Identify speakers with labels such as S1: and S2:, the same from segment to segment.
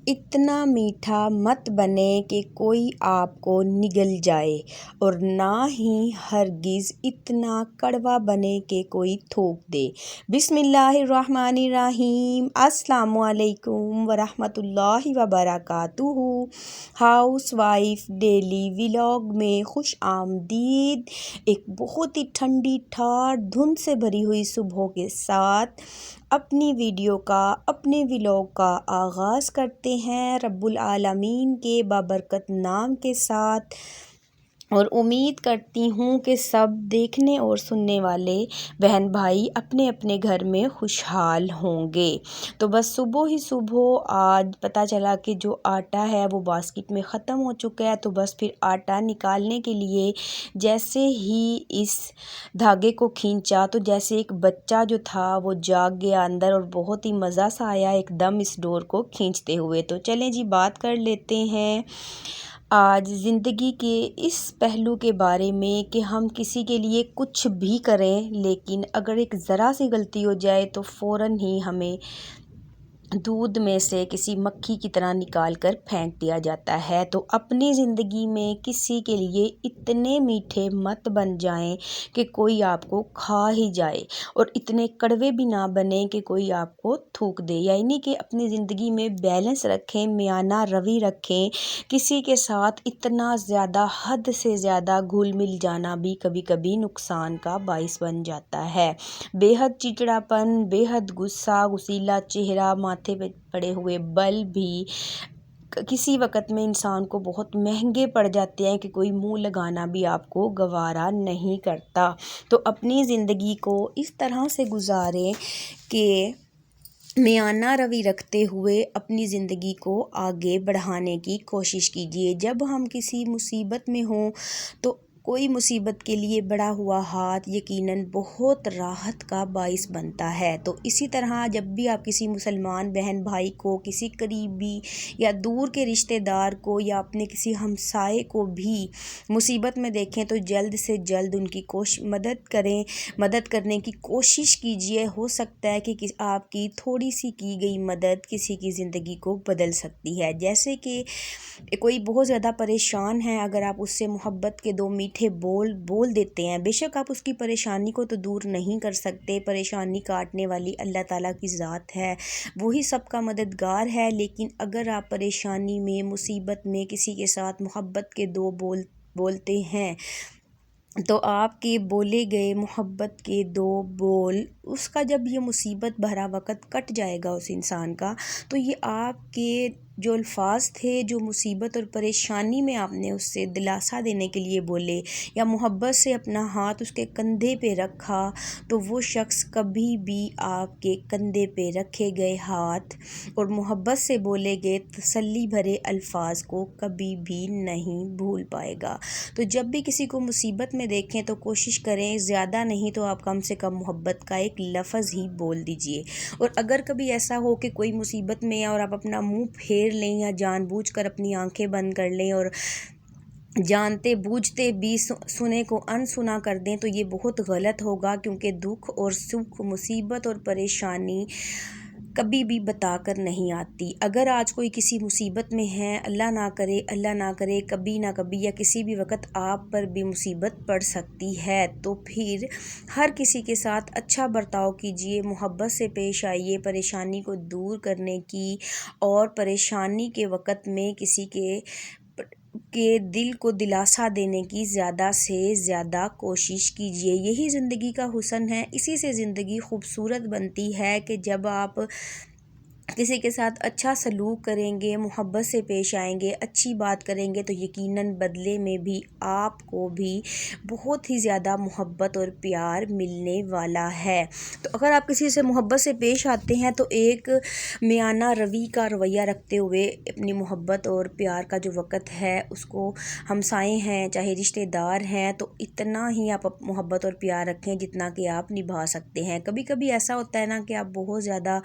S1: اتنا میٹھا مت بنے کہ کوئی آپ کو نگل جائے، اور نہ ہی ہرگز اتنا کڑوا بنے کہ کوئی تھوک دے۔ بسم اللہ الرحمن الرحیم۔ السلام علیکم ورحمۃ اللہ وبرکاتہ۔ ہاؤس وائف ڈیلی ولاگ میں خوش آمدید۔ ایک بہت ہی ٹھنڈی ٹھار دھند سے بھری ہوئی صبح کے ساتھ اپنی ویڈیو کا، اپنے ولاگ کا آغاز کرتے ہیں رب العالمین کے بابرکت نام کے ساتھ، اور امید کرتی ہوں کہ سب دیکھنے اور سننے والے بہن بھائی اپنے اپنے گھر میں خوشحال ہوں گے۔ تو بس صبح ہی صبح آج پتہ چلا کہ جو آٹا ہے وہ باسکٹ میں ختم ہو چکا ہے، تو بس پھر آٹا نکالنے کے لیے جیسے ہی اس دھاگے کو کھینچا تو جیسے ایک بچہ جو تھا وہ جاگ گیا اندر، اور بہت ہی مزہ سا آیا ایک دم اس ڈور کو کھینچتے ہوئے۔ تو چلیں جی بات کر لیتے ہیں آج زندگی کے اس پہلو کے بارے میں کہ ہم کسی کے لیے کچھ بھی کریں، لیکن اگر ایک ذرا سی غلطی ہو جائے تو فوراً ہی ہمیں دودھ میں سے کسی مکھی کی طرح نکال کر پھینک دیا جاتا ہے۔ تو اپنی زندگی میں کسی کے لیے اتنے میٹھے مت بن جائیں کہ کوئی آپ کو کھا ہی جائے، اور اتنے کڑوے بھی نہ بنے کہ کوئی آپ کو تھوک دے۔ یعنی کہ اپنی زندگی میں بیلنس رکھیں، میانہ روی رکھیں۔ کسی کے ساتھ اتنا زیادہ، حد سے زیادہ گھل مل جانا بھی کبھی کبھی نقصان کا باعث بن جاتا ہے۔ بے حد چڑچڑاپن، بے حد غصہ، غسیلا چہرہ، ماتھے پہ پڑے ہوئے بل بھی کسی وقت میں انسان کو بہت مہنگے پڑ جاتے ہیں کہ کوئی منہ لگانا بھی آپ کو گوارا نہیں کرتا۔ تو اپنی زندگی کو اس طرح سے گزاریں کہ میانہ روی رکھتے ہوئے اپنی زندگی کو آگے بڑھانے کی کوشش کیجیے۔ جب ہم کسی مصیبت میں ہوں تو کوئی مصیبت کے لیے بڑھا ہوا ہاتھ یقیناً بہت راحت کا باعث بنتا ہے۔ تو اسی طرح جب بھی آپ کسی مسلمان بہن بھائی کو، کسی قریبی یا دور کے رشتہ دار کو، یا اپنے کسی ہمسائے کو بھی مصیبت میں دیکھیں تو جلد سے جلد ان کی مدد کریں، مدد کرنے کی کوشش کیجیے۔ ہو سکتا ہے کہ آپ کی تھوڑی سی کی گئی مدد کسی کی زندگی کو بدل سکتی ہے۔ جیسے کہ کوئی بہت زیادہ پریشان ہے، اگر آپ اس سے محبت کے دو میٹھے بول دیتے ہیں، بے شک آپ اس کی پریشانی کو تو دور نہیں کر سکتے، پریشانی کاٹنے والی اللہ تعالیٰ کی ذات ہے، وہی سب کا مددگار ہے، لیکن اگر آپ پریشانی میں، مصیبت میں کسی کے ساتھ محبت کے دو بولتے ہیں تو آپ کے بولے گئے محبت کے دو بول، اس کا جب یہ مصیبت بھرا وقت کٹ جائے گا اس انسان کا، تو یہ آپ کے جو الفاظ تھے، جو مصیبت اور پریشانی میں آپ نے اس سے دلاسا دینے کے لیے بولے، یا محبت سے اپنا ہاتھ اس کے کندھے پہ رکھا، تو وہ شخص کبھی بھی آپ کے کندھے پہ رکھے گئے ہاتھ اور محبت سے بولے گئے تسلی بھرے الفاظ کو کبھی بھی نہیں بھول پائے گا۔ تو جب بھی کسی کو مصیبت میں دیکھیں تو کوشش کریں، زیادہ نہیں تو آپ کم سے کم محبت کا ایک لفظ ہی بول دیجئے۔ اور اگر کبھی ایسا ہو کہ کوئی مصیبت میں ہے اور آپ اپنا منہ پھیر لیں یا جان بوجھ کر اپنی آنکھیں بند کر لیں اور جانتے بوجھتے بھی سنے کو انسنا کر دیں، تو یہ بہت غلط ہوگا، کیونکہ دکھ اور سکھ، مصیبت اور پریشانی کبھی بھی بتا کر نہیں آتی۔ اگر آج کوئی کسی مصیبت میں ہے، اللہ نہ کرے کبھی نہ کبھی یا کسی بھی وقت آپ پر بھی مصیبت پڑ سکتی ہے، تو پھر ہر کسی کے ساتھ اچھا برتاؤ کیجیے، محبت سے پیش آئیے، پریشانی کو دور کرنے کی اور پریشانی کے وقت میں کسی کے دل کو دلاسا دینے کی زیادہ سے زیادہ کوشش کیجیے۔ یہی زندگی کا حسن ہے، اسی سے زندگی خوبصورت بنتی ہے کہ جب آپ کسی کے ساتھ اچھا سلوک کریں گے، محبت سے پیش آئیں گے، اچھی بات کریں گے، تو یقیناً بدلے میں بھی آپ کو بھی بہت ہی زیادہ محبت اور پیار ملنے والا ہے۔ تو اگر آپ کسی سے محبت سے پیش آتے ہیں تو ایک میانہ روی کا رویہ رکھتے ہوئے اپنی محبت اور پیار کا جو وقت ہے اس کو، ہمسائے ہیں چاہے رشتہ دار ہیں، تو اتنا ہی آپ محبت اور پیار رکھیں جتنا کہ آپ نبھا سکتے ہیں۔ کبھی کبھی ایسا ہوتا ہے نا کہ آپ بہت زیادہ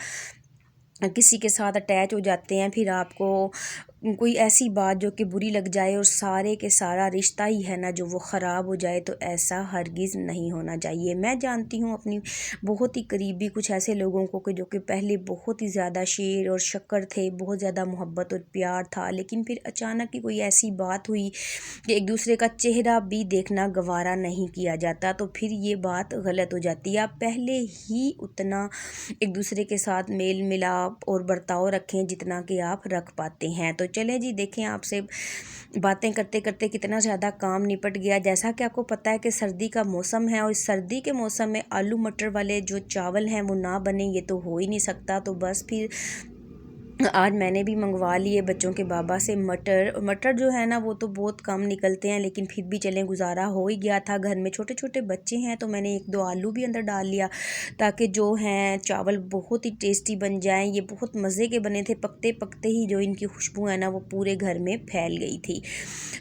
S1: کسی کے ساتھ اٹیچ ہو جاتے ہیں، پھر آپ کو کوئی ایسی بات جو کہ بری لگ جائے اور سارے کے سارا رشتہ ہی ہے نا جو وہ خراب ہو جائے، تو ایسا ہرگز نہیں ہونا چاہیے۔ میں جانتی ہوں اپنی بہت ہی قریبی کچھ ایسے لوگوں کو کہ جو کہ پہلے بہت ہی زیادہ شیر اور شکر تھے، بہت زیادہ محبت اور پیار تھا، لیکن پھر اچانک ہی کوئی ایسی بات ہوئی کہ ایک دوسرے کا چہرہ بھی دیکھنا گوارا نہیں کیا جاتا، تو پھر یہ بات غلط ہو جاتی ہے۔ آپ پہلے ہی اتنا ایک دوسرے کے ساتھ میل ملاپ اور برتاؤ رکھیں جتنا کہ آپ رکھ پاتے ہیں۔ تو چلیں جی، دیکھیں آپ سے باتیں کرتے کرتے کتنا زیادہ کام نپٹ گیا۔ جیسا کہ آپ کو پتہ ہے کہ سردی کا موسم ہے، اور اس سردی کے موسم میں آلو مٹر والے جو چاول ہیں وہ نہ بنے یہ تو ہو ہی نہیں سکتا۔ تو بس پھر آج میں نے بھی منگوا لیے بچوں کے بابا سے مٹر جو ہے نا وہ تو بہت کم نکلتے ہیں، لیکن پھر بھی چلیں گزارا ہو ہی گیا تھا۔ گھر میں چھوٹے چھوٹے بچے ہیں تو میں نے 1-2 آلو بھی اندر ڈال لیا تاکہ جو ہیں چاول بہت ہی ٹیسٹی بن جائیں۔ یہ بہت مزے کے بنے تھے، پکتے پکتے ہی جو ان کی خوشبو ہے نا وہ پورے گھر میں پھیل گئی تھی۔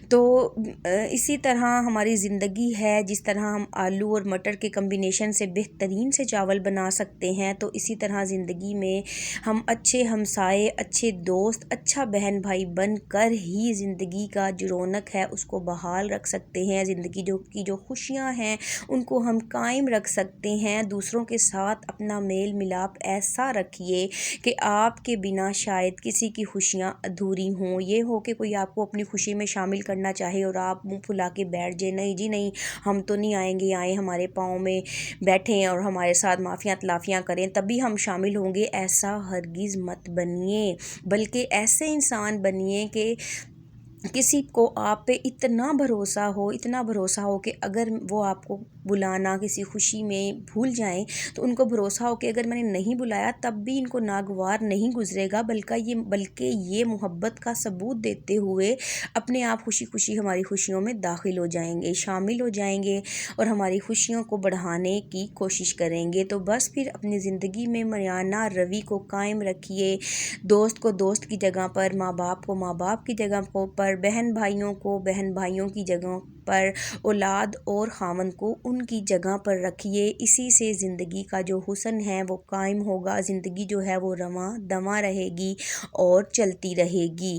S1: تو اسی طرح ہماری زندگی ہے، جس طرح ہم آلو اور مٹر کے کمبینیشن سے بہترین سے چاول بنا سکتے ہیں، تو اسی طرح زندگی میں ہم اچھے ہمسائے، اچھے دوست، اچھا بہن بھائی بن کر ہی زندگی کا جو رونق ہے اس کو بحال رکھ سکتے ہیں۔ زندگی جو خوشیاں ہیں ان کو ہم قائم رکھ سکتے ہیں۔ دوسروں کے ساتھ اپنا میل ملاپ ایسا رکھیے کہ آپ کے بنا شاید کسی کی خوشیاں ادھوری ہوں۔ یہ ہو کہ کوئی آپ کو اپنی خوشی میں شامل کرنا چاہے اور آپ منہ پھلا کے بیٹھ جائیں، نہیں جی نہیں ہم تو نہیں آئیں گے، آئیں ہمارے پاؤں میں بیٹھیں اور ہمارے ساتھ معافیاں تلافیاں کریں تبھی ہم شامل ہوں گے۔ ایسا ہرگز مت بنیے، بلکہ ایسے انسان بنیے کہ کسی کو آپ پہ اتنا بھروسہ ہو کہ اگر وہ آپ کو بلانا کسی خوشی میں بھول جائیں تو ان کو بھروسہ ہو کہ اگر میں نے نہیں بلایا تب بھی ان کو ناگوار نہیں گزرے گا، بلکہ یہ محبت کا ثبوت دیتے ہوئے اپنے آپ خوشی خوشی ہماری خوشیوں میں داخل ہو جائیں گے، شامل ہو جائیں گے اور ہماری خوشیوں کو بڑھانے کی کوشش کریں گے۔ تو بس پھر اپنی زندگی میں مریانہ روی کو قائم رکھیے، دوست کو دوست کی جگہ پر، ماں باپ کو ماں باپ کی جگہ پر، بہن بھائیوں کو بہن بھائیوں کی جگہ پر، اولاد اور خاوند کو ان کی جگہ پر رکھیے۔ اسی سے زندگی کا جو حسن ہے وہ قائم ہوگا، زندگی جو ہے وہ رواں دواں رہے گی اور چلتی رہے گی۔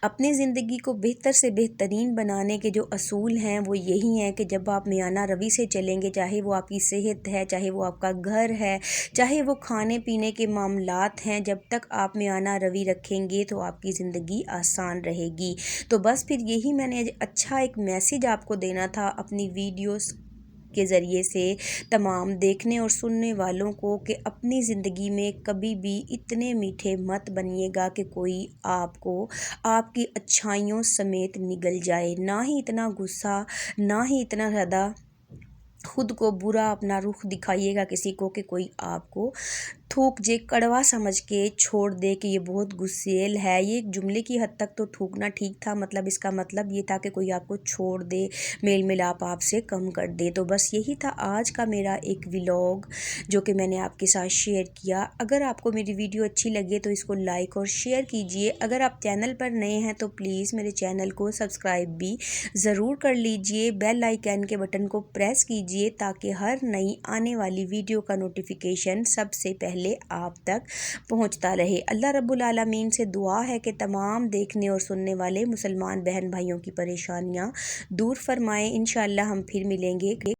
S1: اپنی زندگی کو بہتر سے بہترین بنانے کے جو اصول ہیں وہ یہی ہیں کہ جب آپ میانہ روی سے چلیں گے، چاہے وہ آپ کی صحت ہے، چاہے وہ آپ کا گھر ہے، چاہے وہ کھانے پینے کے معاملات ہیں، جب تک آپ میانہ روی رکھیں گے تو آپ کی زندگی آسان رہے گی۔ تو بس پھر یہی میں نے اچھا ایک میسیج آپ کو دینا تھا اپنی ویڈیوز کے ذریعے سے تمام دیکھنے اور سننے والوں کو، کہ اپنی زندگی میں کبھی بھی اتنے میٹھے مت بنیے گا کہ کوئی آپ کو آپ کی اچھائیوں سمیت نگل جائے، نہ ہی اتنا غصہ، نہ ہی اتنا زیادہ خود کو برا اپنا رخ دکھائیے گا کسی کو کہ کوئی آپ کو تھوک جے، کڑوا سمجھ کے چھوڑ دے کہ یہ بہت غصیل ہے۔ یہ ایک جملے کی حد تک تو تھوکنا ٹھیک تھا، مطلب اس کا مطلب یہ تھا کہ کوئی آپ کو چھوڑ دے، میل ملاپ آپ سے کم کر دے۔ تو بس یہی تھا آج کا میرا ایک ولاگ جو کہ میں نے آپ کے ساتھ شیئر کیا۔ اگر آپ کو میری ویڈیو اچھی لگے تو اس کو لائک اور شیئر کیجئے۔ اگر آپ چینل پر نئے ہیں تو پلیز میرے چینل کو سبسکرائب بھی ضرور کر لیجئے، بیل آئیکن کے بٹن کو پریس کیجئے تاکہ ہر نئی آنے والی ویڈیو کا نوٹیفیکیشن سب سے پہلے آپ تک پہنچتا رہے۔ اللہ رب العالمین سے دعا ہے کہ تمام دیکھنے اور سننے والے مسلمان بہن بھائیوں کی پریشانیاں دور فرمائیں۔ انشاءاللہ ہم پھر ملیں گے